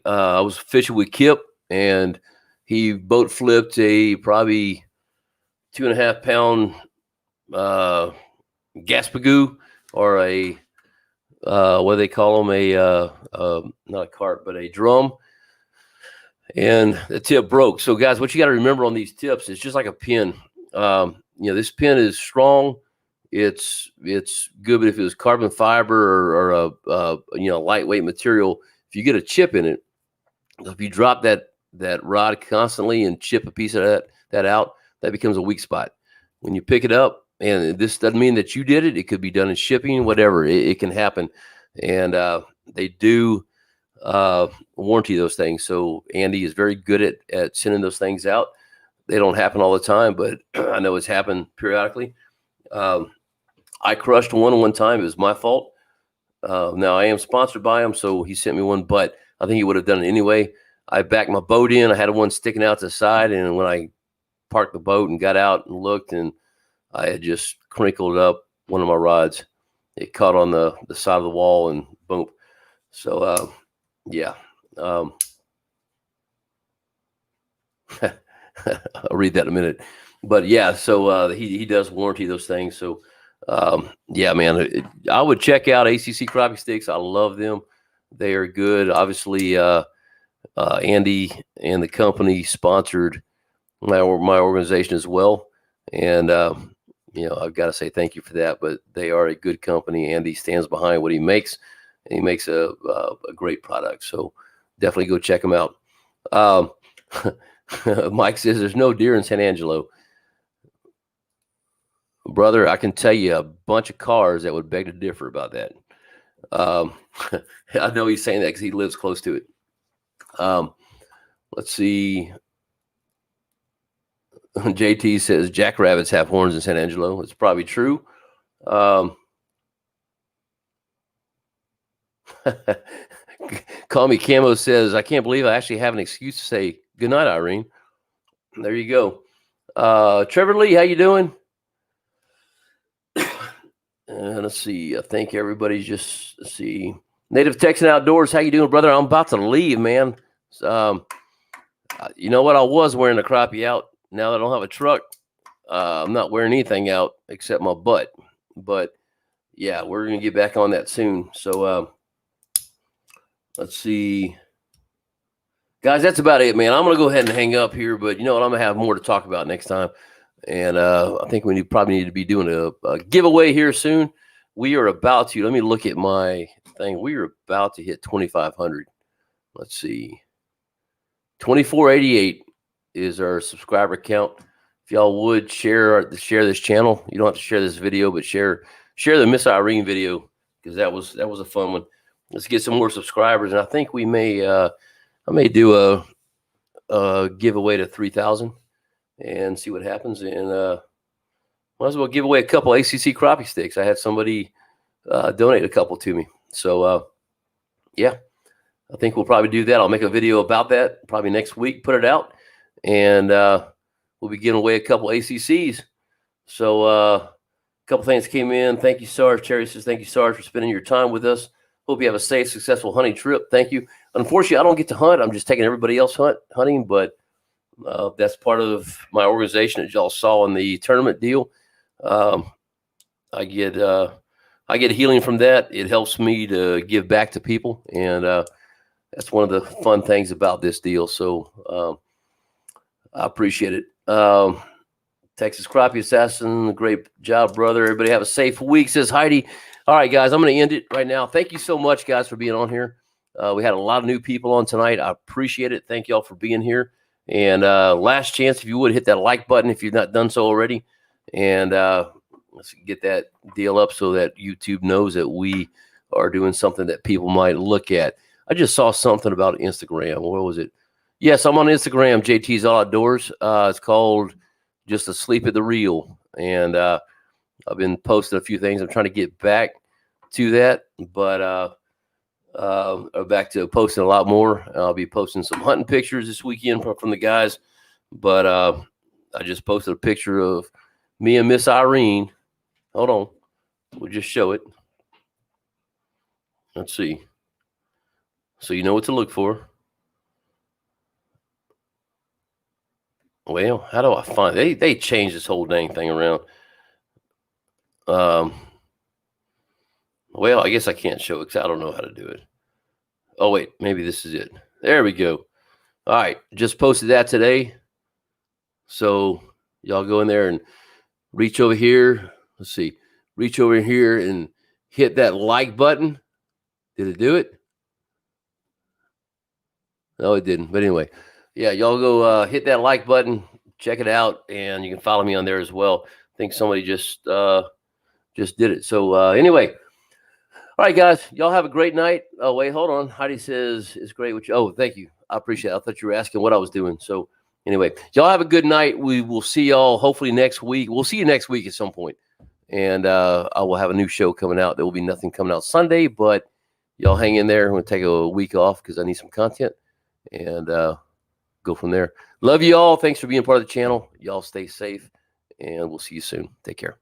[SPEAKER 1] was fishing with Kip, and he boat flipped a probably 2.5 pound Gaspagoo, or a what do they call them? Not a carp, but a drum. And the tip broke. So guys, what you got to remember on these tips, it's just like a pin. This pin is strong. It's good, but if it was carbon fiber or a lightweight material, if you get a chip in it, if you drop that rod constantly and chip a piece of that out, that becomes a weak spot. When you pick it up, and this doesn't mean that you did it. It could be done in shipping, whatever. It can happen, and they do warranty those things. So Andy is very good at sending those things out. They don't happen all the time, but I know it's happened periodically. I crushed one time. It was my fault. Now I am sponsored by him, so he sent me one, but I think he would have done it anyway. I backed my boat in. I had one sticking out to the side, and when I parked the boat and got out and looked, and I had just crinkled up one of my rods. It caught on the side of the wall, and boom. So, yeah. I'll read that in a minute. But yeah, so he does warranty those things. So yeah, man, I would check out ACC crappie sticks. I love them. They are good. Obviously, Andy and the company sponsored my organization as well, and I've got to say thank you for that. But they are a good company. Andy stands behind what he makes, and he makes a great product. So definitely go check him out. Mike says there's no deer in San Angelo. Brother, I can tell you a bunch of cars that would beg to differ about that. I know he's saying that because he lives close to it. Let's see. JT says jackrabbits have horns in San Angelo. It's probably true. Call Me Camo says, I can't believe I actually have an excuse to say good night, Irene. There you go. Trevor Lee, how you doing? Let's see. I think everybody's just, let's see. Native Texan Outdoors, how you doing, brother? I'm about to leave, man. You know what? I was wearing a crappie out. Now that I don't have a truck, I'm not wearing anything out except my butt. But yeah, we're gonna get back on that soon. So let's see, guys. That's about it, man. I'm gonna go ahead and hang up here. But you know what? I'm gonna have more to talk about next time. And I think we probably need to be doing a giveaway here soon. We are about to. Let me look at my thing. We are about to hit 2,500. Let's see. 2488 is our subscriber count. If y'all would share this channel, you don't have to share this video, but share the Miss Irene video, because that was a fun one. Let's get some more subscribers, and I think we may I may do a giveaway to 3,000 and see what happens. And might as well give away a couple ACC crappie sticks. I had somebody donate a couple to me, so yeah. I think we'll probably do that. I'll make a video about that probably next week, put it out, and we'll be giving away a couple ACCs. So a couple things came in. Thank you, Sarge. Cherry says, thank you, Sarge, for spending your time with us. Hope you have a safe, successful hunting trip. Thank you. Unfortunately, I don't get to hunt. I'm just taking everybody else hunting, but that's part of my organization that y'all saw in the tournament deal. I get healing from that. It helps me to give back to people, and that's one of the fun things about this deal. So I appreciate it. Texas Crappie Assassin, great job, brother. Everybody have a safe week, says Heidi. All right, guys, I'm going to end it right now. Thank you so much, guys, for being on here. We had a lot of new people on tonight. I appreciate it. Thank y'all for being here. And last chance, if you would, hit that like button if you've not done so already. And let's get that deal up so that YouTube knows that we are doing something that people might look at. I just saw something about Instagram. What was it? Yes, I'm on Instagram, JT's All Outdoors. It's called Just Asleep at the Reel. And I've been posting a few things. I'm trying to get back to that, but back to posting a lot more. I'll be posting some hunting pictures this weekend from the guys. But I just posted a picture of me and Miss Irene. Hold on. We'll just show it. Let's see. So you know what to look for. Well, how do I find it? They changed this whole dang thing around. Well, I guess I can't show it because I don't know how to do it. Oh, wait, maybe this is it. There we go. All right, just posted that today. So y'all go in there and reach over here. Let's see. Reach over here and hit that like button. Did it do it? No, it didn't. But anyway, yeah, y'all go hit that like button, check it out, and you can follow me on there as well. I think somebody just did it. So anyway, all right, guys, y'all have a great night. Oh, wait, hold on. Heidi says it's great. Oh, thank you. I appreciate it. I thought you were asking what I was doing. So anyway, y'all have a good night. We will see y'all hopefully next week. We'll see you next week at some point. And I will have a new show coming out. There will be nothing coming out Sunday, but y'all hang in there. I'm going to take a week off because I need some content and go from there. Love you all. Thanks for being part of the channel. Y'all stay safe, and we'll see you soon. Take care.